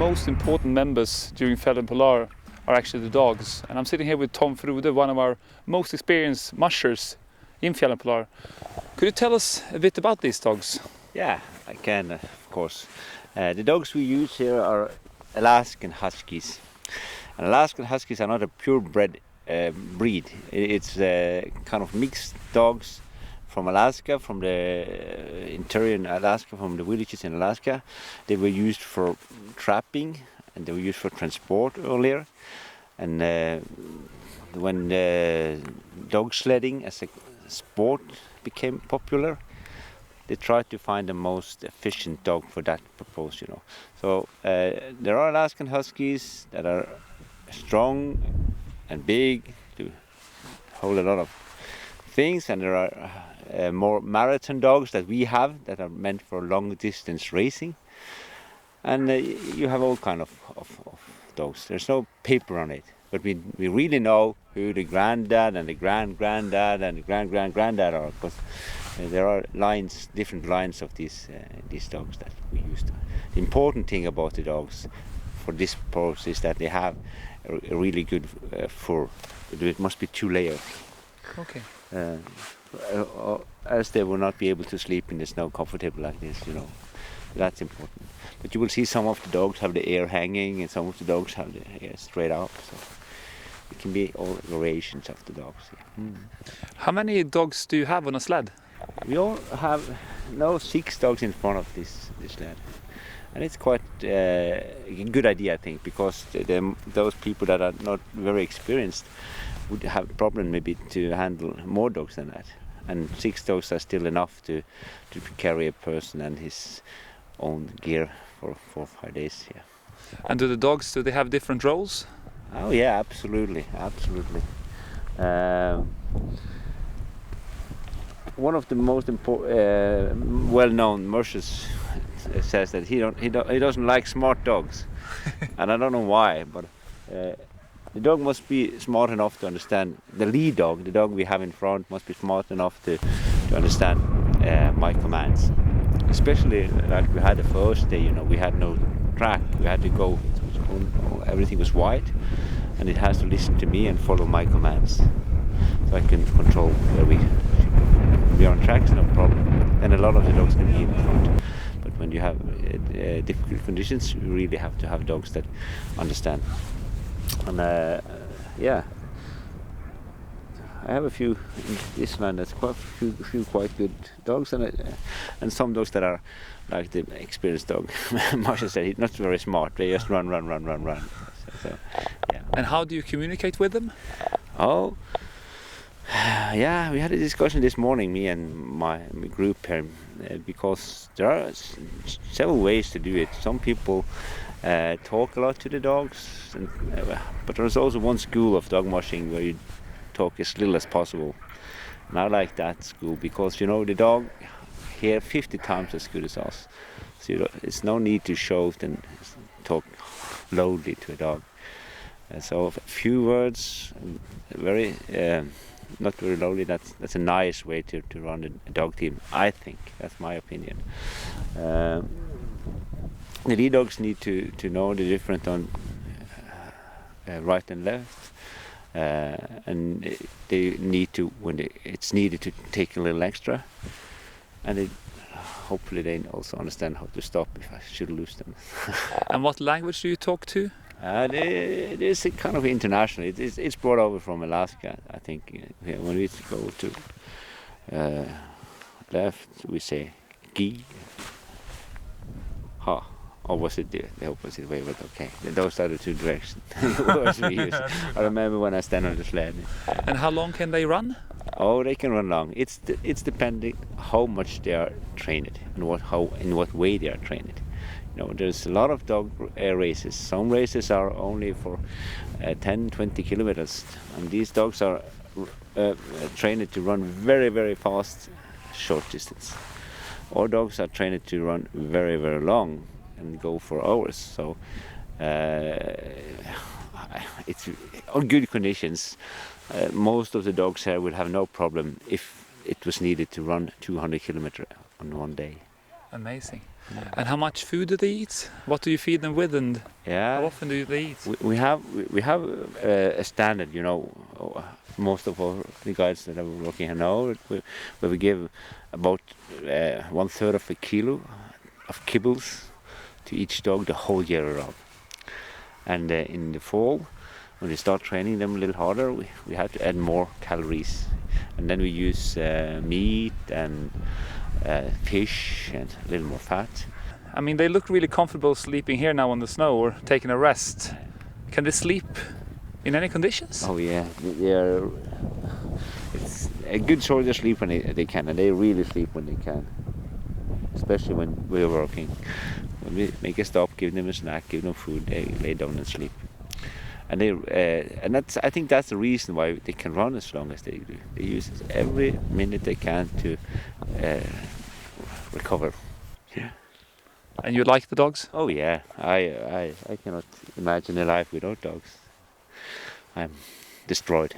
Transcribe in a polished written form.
most important members during Fjällräven Polar are actually the dogs. And I'm sitting here with Tom Frode, one of our most experienced mushers in Fjällräven Polar. Could you tell us a bit about these dogs? Yeah, I can, of course. The dogs we use here are Alaskan Huskies. And Alaskan Huskies are not a purebred breed. It's kind of mixed dogs from Alaska, from the interior in Alaska, from the villages in Alaska. They were used for trapping and they were used for transport earlier. And when dog sledding as a sport became popular, they tried to find the most efficient dog for that purpose, you know. So there are Alaskan Huskies that are strong and big to hold a lot of things, and there are more marathon dogs that we have that are meant for long distance racing. And you have all kind of dogs. There's no paper on it, but we really know who the granddad and the grand-granddad and the grand-grand-granddad are, because there are lines, different lines of these dogs that we use. The important thing about the dogs for this purpose is that they have a really good fur. It must be 2 layers. Okay. Else they will not be able to sleep in the snow comfortable like this, you know. That's important. But you will see some of the dogs have the ear hanging and some of the dogs have the ear straight up. So it can be all variations of the dogs. Yeah. How many dogs do you have on a sled? We all have 6 dogs in front of this sled. And it's quite a good idea, I think, because those people that are not very experienced would have a problem maybe to handle more dogs than that. And 6 dogs are still enough to carry a person and his own gear for 4 or 5 days. Yeah. And do they have different roles? Oh yeah, absolutely. One of the most well-known mushers says that he doesn't like smart dogs, and I don't know why, but the dog must be smart enough to understand. The lead dog, the dog we have in front, must be smart enough to understand my commands. Especially like we had the first day, you know, we had no track. We had to go. Everything was white, and it has to listen to me and follow my commands, so I can control where we are on tracks, no problem. And a lot of the dogs can be in front. But when you have difficult conditions, you really have to have dogs that understand. And yeah, I have a few in this land. That's quite a few quite good dogs, and some dogs that are like the experienced dog. Marsha said he's not very smart. They just run. So, yeah. And how do you communicate with them? Oh, yeah, we had a discussion this morning, me and my group here, because there are several ways to do it. Some people talk a lot to the dogs, but there's also one school of dog mushing where you talk as little as possible. And I like that school because, you know, the dog hears 50 times as good as us. So it's no need to shout and talk loudly to a dog. So a few words, very not very loudly. That's a nice way to run a dog team, I think. That's my opinion. The lead dogs need to know the difference on right and left, and they need to, when it's needed, to take a little extra, and hopefully they also understand how to stop if I should lose them. And what language do you talk to? It is kind of international. It's brought over from Alaska, I think. When we go to left, we say gi, ha. Or was it the opposite way? But okay, those are the 2 directions words we use. I remember when I stand on the sled. And how long can they run? Oh, they can run long. It's depending how much they are trained and in what way they are trained. You know, there's a lot of dog races. Some races are only for 10-20 kilometers, and these dogs are trained to run very, very fast, short distance. Our dogs are trained to run very, very long and go for hours. So it's on good conditions. Most of the dogs here would have no problem if it was needed to run 200 kilometers on one day. Amazing. And how much food do they eat? What do you feed them with, and how often do they eat? We have a standard, you know. Most of the guides that are working here now, where we give about 1/3 of a kilo of kibbles to each dog the whole year around. And in the fall, when we start training them a little harder, we have to add more calories, and then we use meat and fish and a little more fat. I mean, they look really comfortable sleeping here now on the snow or taking a rest. Can they sleep in any conditions? Oh yeah, they are. It's a good soldier sleep when they can, and they really sleep when they can. Especially when we're working. When we make a stop, give them a snack, give them food, they lay down and sleep. And I think that's the reason why they can run as long as they do. They use every minute they can to recover. Yeah. And you like the dogs? Oh yeah, I cannot imagine a life without dogs. I'm destroyed.